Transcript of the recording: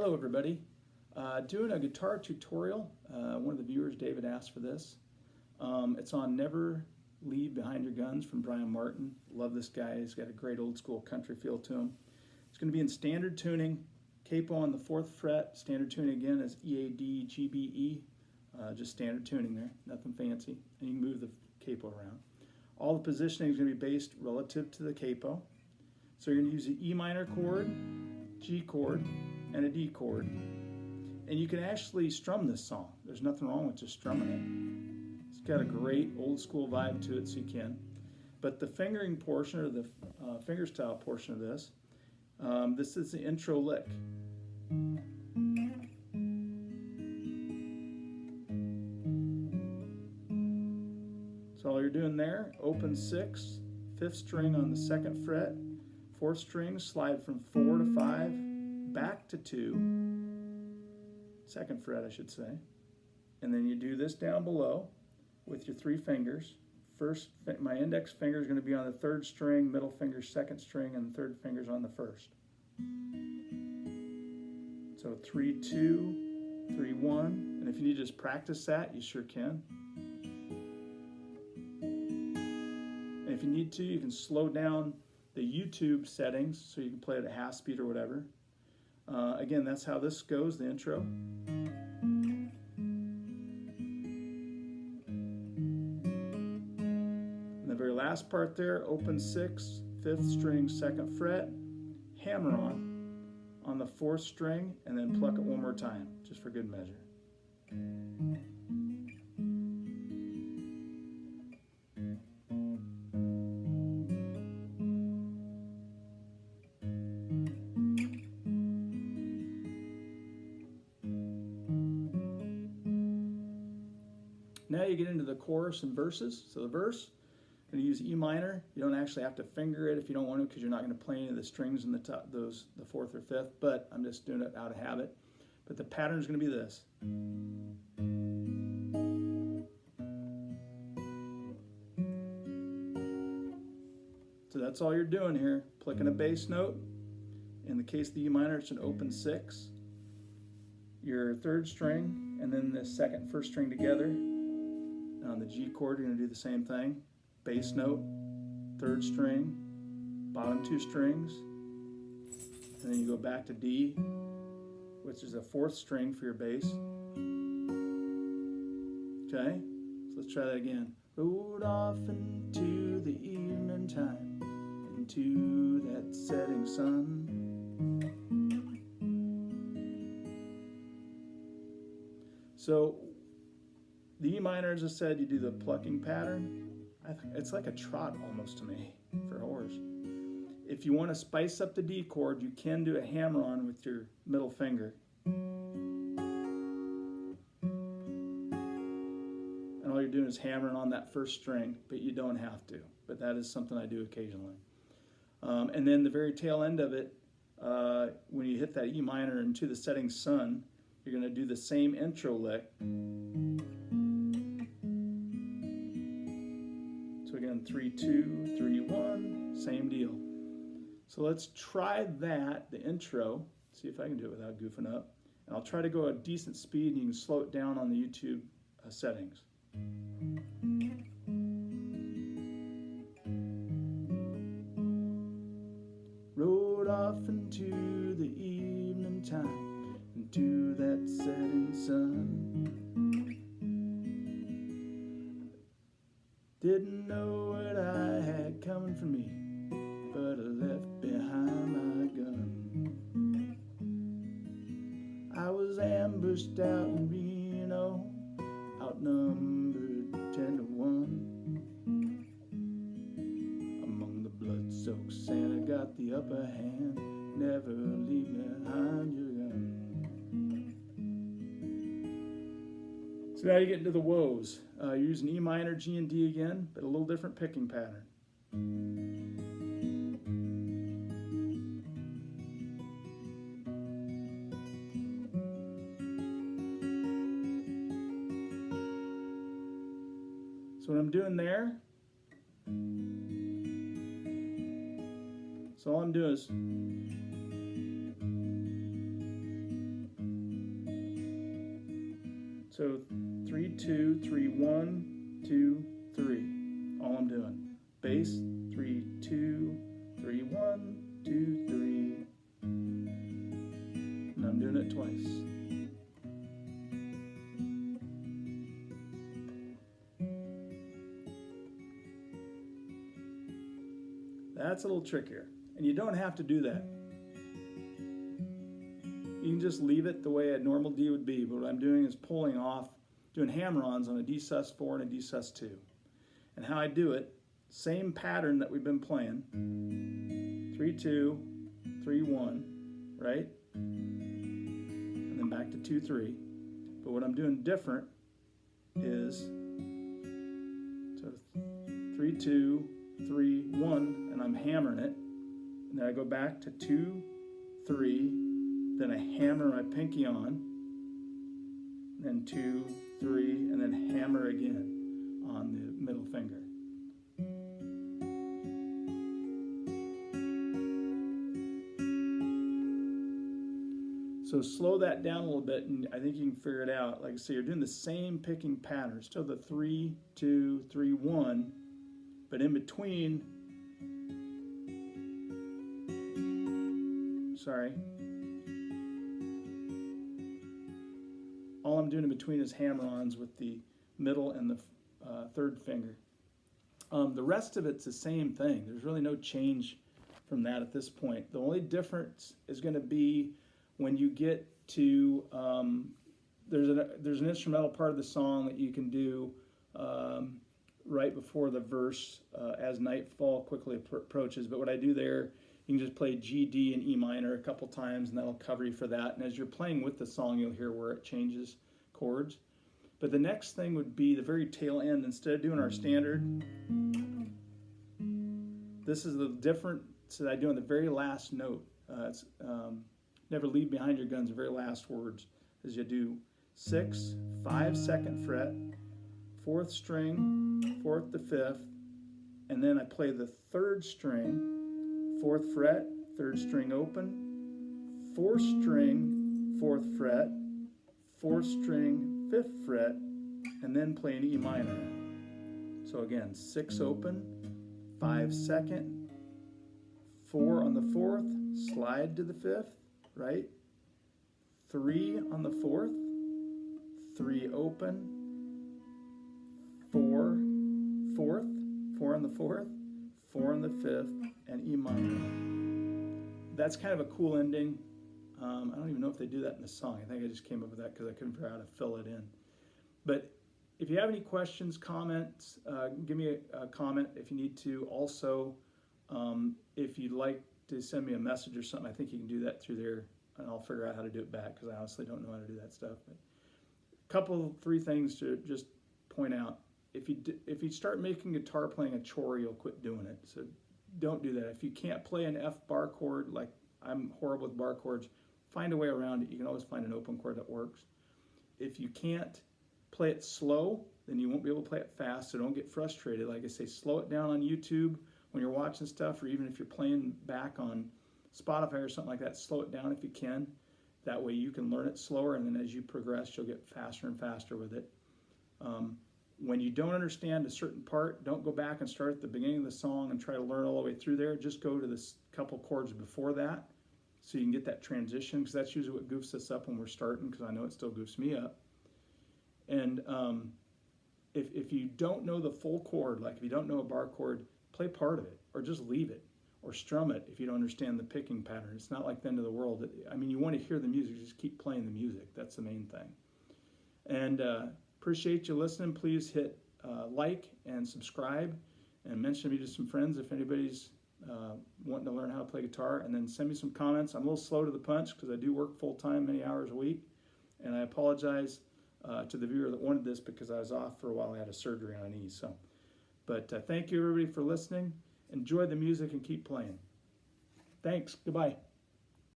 Hello everybody. Doing a guitar tutorial. One of the viewers, David, asked for this. It's on Never Leave Behind Your Guns from Bryan Martin. Love this guy. He's got a great old school country feel to him. It's going to be in standard tuning. Capo on the 4th fret. Standard tuning again is E, A, D, G, B, E. Just standard tuning there. Nothing fancy. And you can move the capo around. All the positioning is going to be based relative to the capo. So you're going to use the E minor chord, G chord, and a D chord. And you can actually strum this song. There's nothing wrong with just strumming it. It's got a great old school vibe to it, so you can. But the fingering portion, or the fingerstyle portion of this, this is the intro lick. So all you're doing there, open 6, 5th string on the 2nd fret, 4th string, slide from 4 to 5, back to 2, 2nd fret I should say, and then you do this down below with your 3 fingers. First, my index finger is going to be on the 3rd string, middle finger 2nd string, and the 3rd finger's on the 1st. So 3, 2, 3, 1, and if you need to just practice that, you sure can. And if you need to, you can slow down the YouTube settings so you can play it at half speed or whatever. Again, that's how this goes, the intro. And the very last part there, open 6, 5th string, 2nd fret, hammer on the 4th string, and then pluck it one more time, just for good measure. Now you get into the chorus and verses. So the verse, I'm going to use E minor. You don't actually have to finger it if you don't want to, because you're not going to play any of the strings in the top, the 4th or 5th, but I'm just doing it out of habit. But the pattern is going to be this. So that's all you're doing here, picking a bass note. In the case of the E minor, it's an open 6. Your 3rd string, and then the 2nd, 1st string together. On the G chord, you're going to do the same thing. Bass note, 3rd string, bottom 2 strings, and then you go back to D, which is a 4th string for your bass. Okay, so let's try that again. Rode off into the evening time, into that setting sun. So the E minor, as I said, you do the plucking pattern. It's like a trot almost to me for horse. If you want to spice up the D chord, you can do a hammer-on with your middle finger. And all you're doing is hammering on that 1st string, but you don't have to. But that is something I do occasionally. And then the very tail end of it, when you hit that E minor into the setting sun, you're going to do the same intro lick. So again, 3, 2, 3, 1, same deal. So let's try that, the intro, see if I can do it without goofing up. And I'll try to go at a decent speed, and you can slow it down on the YouTube settings. Rode off into the evening time, into that setting sun. Didn't know what I had coming for me, but I left behind my gun. I was ambushed out in Reno, outnumbered 10 to 1. Among the blood-soaked Santa got the upper hand, never leave behind your gun. So now you get into the woes. You're using E minor, G, and D again, but a little different picking pattern. So what I'm doing there, so all I'm doing is So 3, 2, 3, 1, 2, 3. All I'm doing. Bass 3, 2, 3, 1, 2, 3. And I'm doing it twice. That's a little trickier. And you don't have to do that. You can just leave it the way a normal D would be, but what I'm doing is pulling off, doing hammer-ons on a D sus4 and a D sus2. And how I do it, same pattern that we've been playing. 3, 2, 3, 1, right? And then back to 2, 3. But what I'm doing different is, so 3, 2, 3, 1, and I'm hammering it. And then I go back to 2, 3, then I hammer my pinky on, then 2, 3, and then hammer again on the middle finger. So slow that down a little bit, and I think you can figure it out. Like I say, you're doing the same picking pattern, still the 3, 2, 3, 1, but in between, sorry, all I'm doing in between is hammer-ons with the middle and the third finger. The rest of it's the same thing. There's really no change from that at this point. The only difference is going to be when you get to, there's an instrumental part of the song that you can do right before the verse as nightfall quickly approaches. But what I do there, you can just play G, D, and E minor a couple times, and that'll cover you for that. And as you're playing with the song, you'll hear where it changes chords. But the next thing would be the very tail end. Instead of doing our standard, this is the difference that I do on the very last note. It's never leave behind your guns, the very last words, is you do 6, 5, 2nd fret, 4th string, 4th to 5th, and then I play the 3rd string, 4th fret, 3rd string open, 4th string, 4th fret, 4th string, 5th fret, and then play an E minor. So again, 6 open, 5 2nd, 4 on the 4th, slide to the 5th, right? 3 on the 4th, 3 open, 4, 4th, 4 on the 4th, 4 on the 5th, and E minor. That's kind of a cool ending. I don't even know if they do that in the song. I think I just came up with that because I couldn't figure out how to fill it in. But if you have any questions, comments, give me a comment if you need to. Also, if you'd like to send me a message or something, I think you can do that through there, and I'll figure out how to do it back because I honestly don't know how to do that stuff. But a couple, 3 things to just point out. If you start making guitar playing a chore, you'll quit doing it. So don't do that. If you can't play an F bar chord, like I'm horrible with bar chords, find a way around it. You can always find an open chord that works. If you can't play it slow, then you won't be able to play it fast, so don't get frustrated. Like I say, slow it down on YouTube when you're watching stuff, or even if you're playing back on Spotify or something like that, slow it down if you can. That way you can learn it slower, and then as you progress, you'll get faster and faster with it. When you don't understand a certain part, don't go back and start at the beginning of the song and try to learn all the way through there. Just go to the couple chords before that so you can get that transition, because that's usually what goofs us up when we're starting, because I know it still goofs me up. And if you don't know the full chord, like if you don't know a bar chord, play part of it, or just leave it, or strum it if you don't understand the picking pattern. It's not like the end of the world. I mean, you want to hear the music, just keep playing the music. That's the main thing. And appreciate you listening. Please hit like and subscribe, and mention me to some friends if anybody's wanting to learn how to play guitar. And then send me some comments. I'm a little slow to the punch because I do work full-time many hours a week, and I apologize to the viewer that wanted this because I was off for a while. I had a surgery on a knee. But thank you everybody for listening. Enjoy the music and keep playing. Thanks. Goodbye.